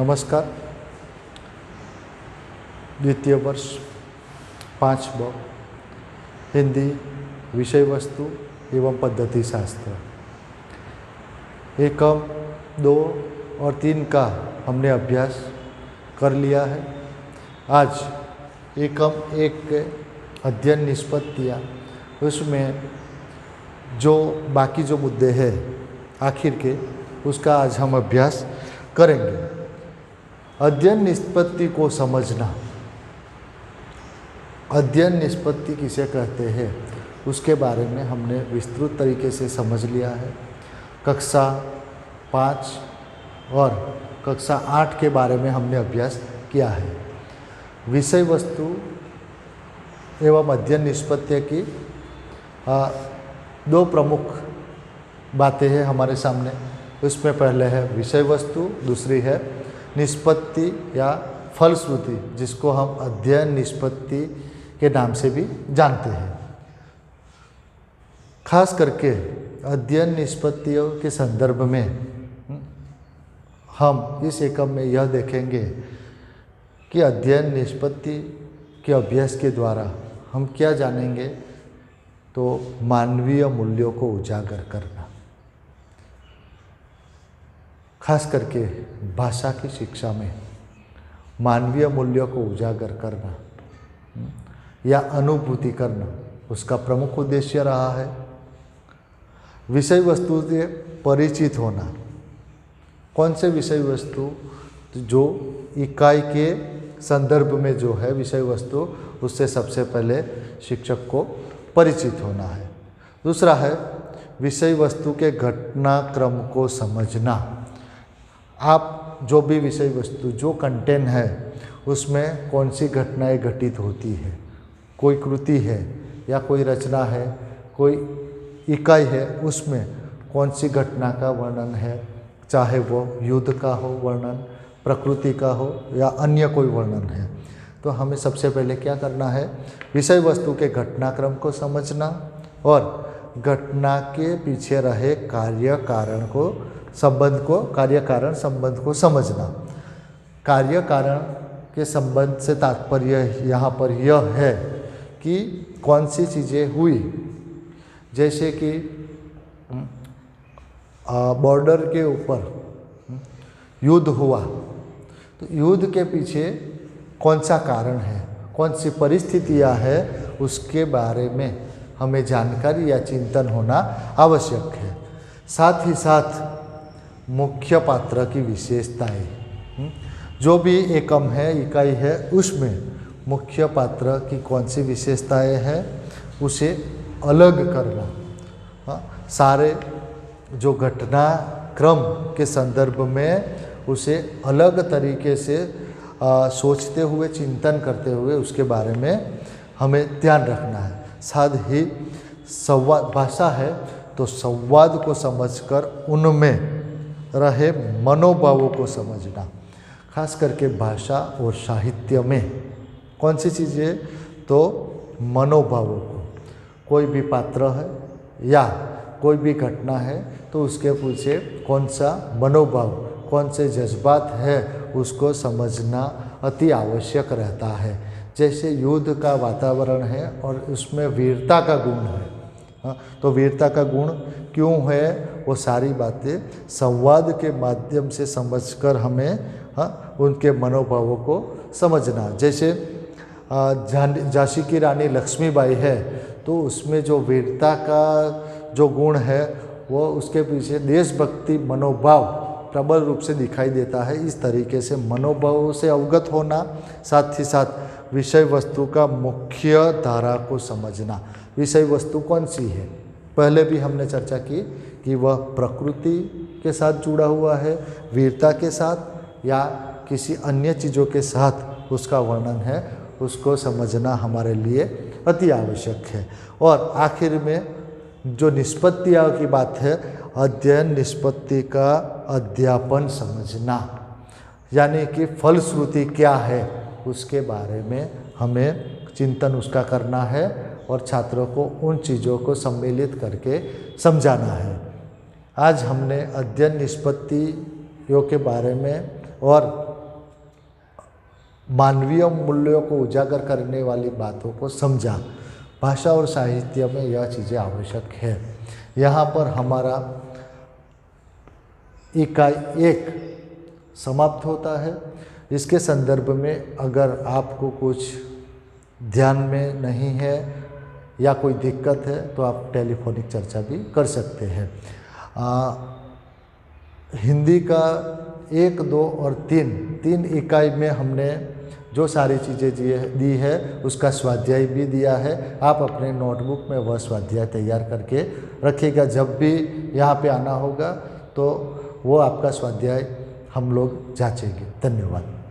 नमस्कार। द्वितीय वर्ष 5 हिंदी विषय वस्तु एवं पद्धति शास्त्र एकम 2 और 3 का हमने अभ्यास कर लिया है। आज एकम 1 के अध्ययन निष्पत्तियाँ, उसमें जो बाकी जो मुद्दे हैं आखिर के, उसका आज हम अभ्यास करेंगे। अध्ययन निष्पत्ति को समझना, अध्ययन निष्पत्ति किसे कहते हैं उसके बारे में हमने विस्तृत तरीके से समझ लिया है। कक्षा 5 और कक्षा 8 के बारे में हमने अभ्यास किया है। विषय वस्तु एवं अध्ययन निष्पत्ति की 2 प्रमुख बातें हैं हमारे सामने। उसमें पहले है विषय वस्तु, दूसरी है निष्पत्ति या फलश्रुति, जिसको हम अध्ययन निष्पत्ति के नाम से भी जानते हैं। खास करके अध्ययन निष्पत्तियों के संदर्भ में हम इस एकम में यह देखेंगे कि अध्ययन निष्पत्ति के अभ्यास के द्वारा हम क्या जानेंगे, तो मानवीय मूल्यों को उजागर करना, खास करके भाषा की शिक्षा में मानवीय मूल्यों को उजागर करना या अनुभूति करना उसका प्रमुख उद्देश्य रहा है। विषय वस्तु से परिचित होना, कौन से विषय वस्तु जो इकाई के संदर्भ में जो है विषय वस्तु, उससे सबसे पहले शिक्षक को परिचित होना है। दूसरा है विषय वस्तु के घटनाक्रम को समझना। आप जो भी विषय वस्तु जो कंटेंट है उसमें कौन सी घटनाएं घटित होती है, कोई कृति है या कोई रचना है, कोई इकाई है, उसमें कौन सी घटना का वर्णन है, चाहे वो युद्ध का हो वर्णन, प्रकृति का हो या अन्य कोई वर्णन है। तो हमें सबसे पहले क्या करना है, विषय वस्तु के घटनाक्रम को समझना और घटना के पीछे रहे कार्य कारण संबंध को समझना। कार्य कारण के संबंध से तात्पर्य यहाँ पर यह है कि कौन सी चीज़ें हुई, जैसे कि बॉर्डर के ऊपर युद्ध हुआ, तो युद्ध के पीछे कौन सा कारण है, कौन सी परिस्थितियाँ है, उसके बारे में हमें जानकारी या चिंतन होना आवश्यक है। साथ ही साथ मुख्य पात्र की विशेषताएं, जो भी एकम है, इकाई है, उसमें मुख्य पात्र की कौन सी विशेषताएं हैं उसे अलग करना। सारे जो घटनाक्रम के संदर्भ में उसे अलग तरीके से सोचते हुए, चिंतन करते हुए उसके बारे में हमें ध्यान रखना है। साथ ही संवाद, भाषा है तो संवाद को समझकर उनमें रहे मनोभावों को समझना। खास करके भाषा और साहित्य में कौन सी चीज़ें, तो मनोभावों को, कोई भी पात्र है या कोई भी घटना है तो उसके पीछे कौन सा मनोभाव, कौन से जज्बात है, उसको समझना अति आवश्यक रहता है। जैसे युद्ध का वातावरण है और उसमें वीरता का गुण है, तो वीरता का गुण क्यों है, वो सारी बातें संवाद के माध्यम से समझकर हमें उनके मनोभावों को समझना। जैसे झांसी की रानी लक्ष्मीबाई है तो उसमें जो वीरता का जो गुण है वो उसके पीछे देशभक्ति मनोभाव प्रबल रूप से दिखाई देता है। इस तरीके से मनोभावों से अवगत होना, साथ ही साथ विषय वस्तु का मुख्य धारा को समझना। विषय वस्तु कौन सी है, पहले भी हमने चर्चा की कि वह प्रकृति के साथ जुड़ा हुआ है, वीरता के साथ या किसी अन्य चीज़ों के साथ उसका वर्णन है, उसको समझना हमारे लिए अति आवश्यक है। और आखिर में जो निष्पत्तियों की बात है, अध्ययन निष्पत्ति का अध्यापन समझना, यानी कि फलश्रुति क्या है उसके बारे में हमें चिंतन उसका करना है और छात्रों को उन चीज़ों को सम्मिलित करके समझाना है। आज हमने अध्ययन निष्पत्तियों के बारे में और मानवीय मूल्यों को उजागर करने वाली बातों को समझा। भाषा और साहित्य में यह चीज़ें आवश्यक है। यहाँ पर हमारा इकाई 1 समाप्त होता है। इसके संदर्भ में अगर आपको कुछ ध्यान में नहीं है या कोई दिक्कत है तो आप टेलीफोनिक चर्चा भी कर सकते हैं। हिंदी का 1, 2 और 3 इकाई में हमने जो सारी चीज़ें दी है उसका स्वाध्याय भी दिया है। आप अपने नोटबुक में वह स्वाध्याय तैयार करके रखिएगा। जब भी यहाँ पे आना होगा तो वो आपका स्वाध्याय हम लोग जांचेंगे। धन्यवाद।